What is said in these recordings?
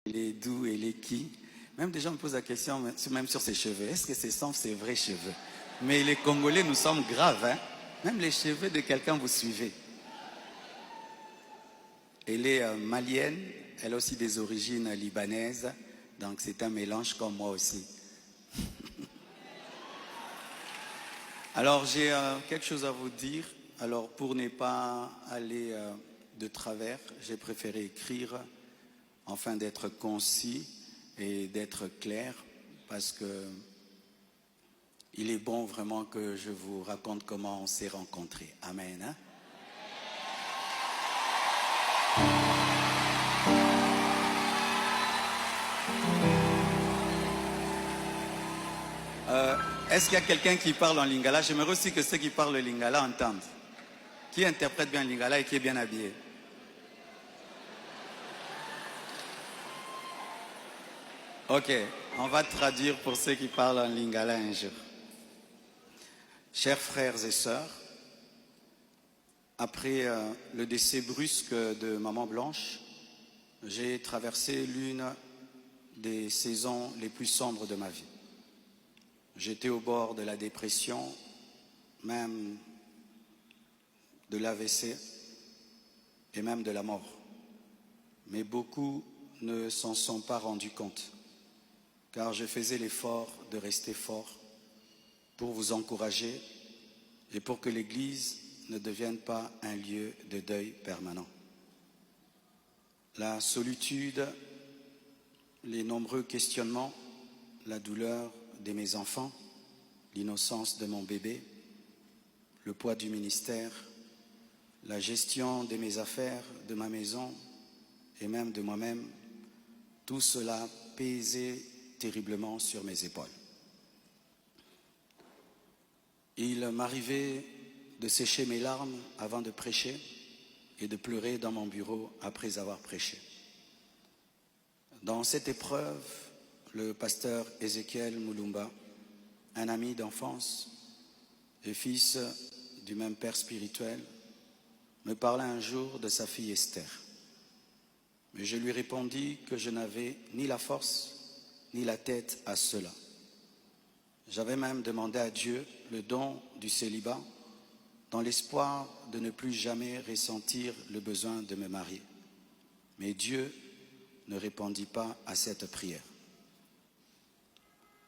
Il est doux, il est qui. Même des gens me posent la question, même sur ses cheveux. Est-ce que ce sont ses vrais cheveux? Mais les Congolais, nous sommes graves. Hein? Même les cheveux de quelqu'un, vous suivez. Elle est malienne. Elle a aussi des origines libanaises. Donc c'est un mélange comme moi aussi. Alors j'ai quelque chose à vous dire. Alors pour ne pas aller de travers, j'ai préféré écrire afin d'être concis et d'être clair, parce que il est bon vraiment que je vous raconte comment on s'est rencontrés. Amen. Hein? Est-ce qu'il y a quelqu'un qui parle en lingala? J'aimerais aussi que ceux qui parlent le lingala entendent. Qui interprète bien le lingala et qui est bien habillé? Ok, on va traduire pour ceux qui parlent en lingala un jour. Chers frères et sœurs, après le décès brusque de Maman Blanche, j'ai traversé l'une des saisons les plus sombres de ma vie. J'étais au bord de la dépression, même de l'AVC et même de la mort. Mais beaucoup ne s'en sont pas rendus compte, car je faisais l'effort de rester fort pour vous encourager et pour que l'Église ne devienne pas un lieu de deuil permanent. La solitude, les nombreux questionnements, la douleur de mes enfants, l'innocence de mon bébé, le poids du ministère, la gestion de mes affaires, de ma maison et même de moi-même, tout cela pesait terriblement sur mes épaules. Il m'arrivait de sécher mes larmes avant de prêcher et de pleurer dans mon bureau après avoir prêché. Dans cette épreuve, le pasteur Ézéchiel Moulumba, un ami d'enfance et fils du même père spirituel, me parla un jour de sa fille Esther. Mais je lui répondis que je n'avais ni la force ni la tête à cela. J'avais même demandé à Dieu le don du célibat dans l'espoir de ne plus jamais ressentir le besoin de me marier. Mais Dieu ne répondit pas à cette prière.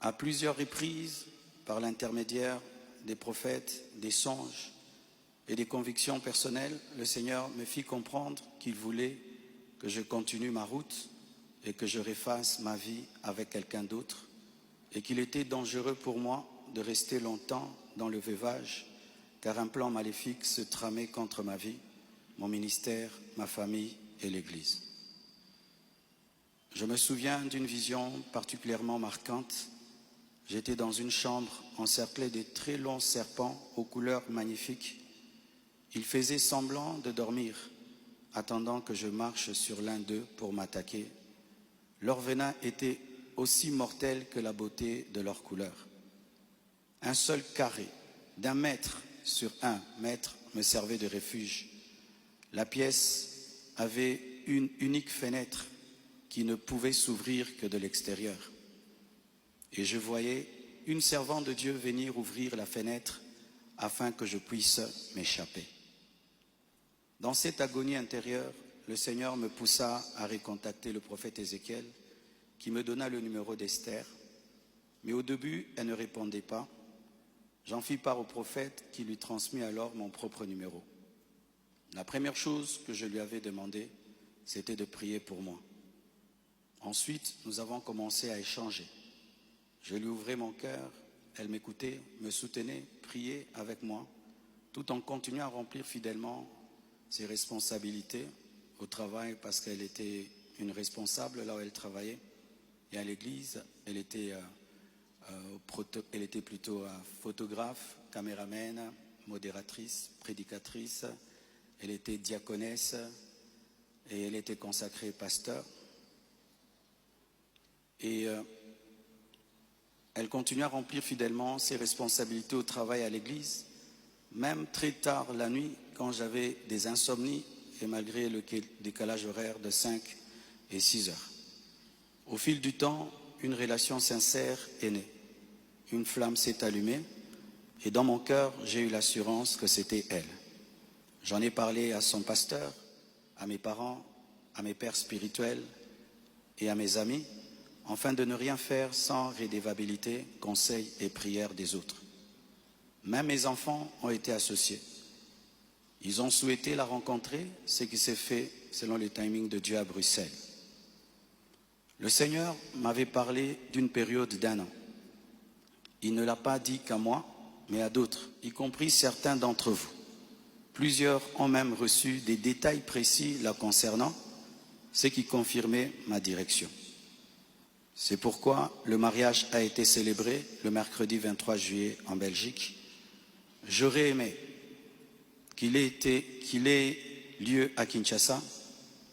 À plusieurs reprises, par l'intermédiaire des prophètes, des songes et des convictions personnelles, le Seigneur me fit comprendre qu'il voulait que je continue ma route et que je refasse ma vie avec quelqu'un d'autre, et qu'il était dangereux pour moi de rester longtemps dans le veuvage, car un plan maléfique se tramait contre ma vie, mon ministère, ma famille et l'Église. Je me souviens d'une vision particulièrement marquante. J'étais dans une chambre encerclée de très longs serpents aux couleurs magnifiques. Ils faisaient semblant de dormir, attendant que je marche sur l'un d'eux pour m'attaquer. Leur venin était aussi mortel que la beauté de leur couleur. Un seul carré d'1 mètre sur 1 mètre me servait de refuge. La pièce avait une unique fenêtre qui ne pouvait s'ouvrir que de l'extérieur. Et je voyais une servante de Dieu venir ouvrir la fenêtre afin que je puisse m'échapper. Dans cette agonie intérieure, le Seigneur me poussa à recontacter le prophète Ézéchiel, qui me donna le numéro d'Esther. Mais au début, elle ne répondait pas. J'en fis part au prophète qui lui transmit alors mon propre numéro. La première chose que je lui avais demandé, c'était de prier pour moi. Ensuite, nous avons commencé à échanger. Je lui ouvrais mon cœur, elle m'écoutait, me soutenait, priait avec moi, tout en continuant à remplir fidèlement ses responsabilités au travail, parce qu'elle était une responsable là où elle travaillait, et à l'église, elle était plutôt photographe, caméraman, modératrice, prédicatrice, elle était diaconesse et elle était consacrée pasteur. Et elle continue à remplir fidèlement ses responsabilités au travail à l'église, même très tard la nuit, quand j'avais des insomnies et malgré le décalage horaire de 5 et 6 heures. Au fil du temps, une relation sincère est née. Une flamme s'est allumée et dans mon cœur, j'ai eu l'assurance que c'était elle. J'en ai parlé à son pasteur, à mes parents, à mes pères spirituels et à mes amis, afin de ne rien faire sans rédévabilité, conseil et prière des autres. Même mes enfants ont été associés. Ils ont souhaité la rencontrer, ce qui s'est fait selon le timing de Dieu à Bruxelles. Le Seigneur m'avait parlé d'une période d'1 an. Il ne l'a pas dit qu'à moi, mais à d'autres, y compris certains d'entre vous. Plusieurs ont même reçu des détails précis la concernant, ce qui confirmait ma direction. C'est pourquoi le mariage a été célébré le mercredi 23 juillet en Belgique. J'aurais aimé qu'il ait lieu à Kinshasa,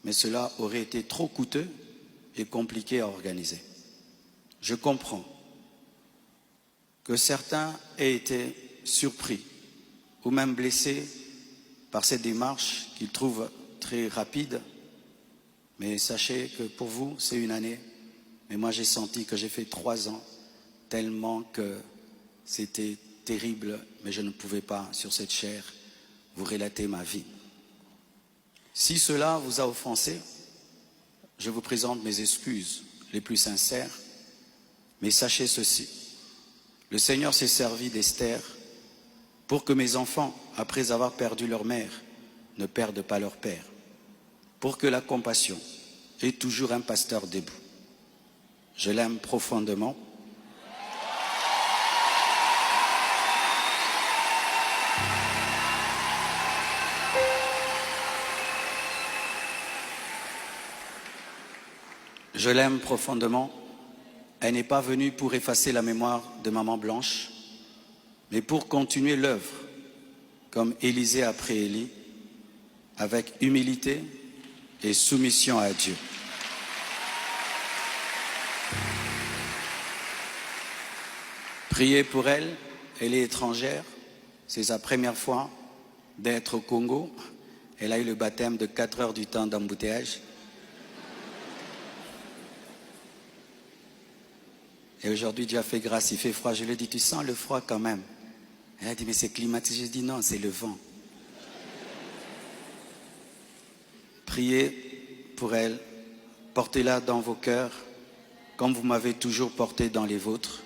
mais cela aurait été trop coûteux et compliqué à organiser. Je comprends que certains aient été surpris ou même blessés par cette démarche qu'ils trouvent très rapide, mais sachez que pour vous, c'est une année. Mais moi, j'ai senti que j'ai fait 3 ans, tellement que c'était terrible, mais je ne pouvais pas, sur cette chair, vous relater ma vie. Si cela vous a offensé, je vous présente mes excuses les plus sincères, mais sachez ceci, le Seigneur s'est servi d'Esther pour que mes enfants, après avoir perdu leur mère, ne perdent pas leur père, pour que la compassion ait toujours un pasteur debout. Je l'aime profondément. Je l'aime profondément. Elle n'est pas venue pour effacer la mémoire de Maman Blanche, mais pour continuer l'œuvre, comme Élisée après Élie, avec humilité et soumission à Dieu. Priez pour elle, elle est étrangère, c'est sa première fois d'être au Congo. Elle a eu le baptême de 4 heures du temps d'embouteillage. Et aujourd'hui, Dieu a fait grâce, il fait froid. Je lui ai dit, tu sens le froid quand même? Elle a dit, mais c'est climatisé. Je dis, non, c'est le vent. Priez pour elle, portez-la dans vos cœurs, comme vous m'avez toujours porté dans les vôtres.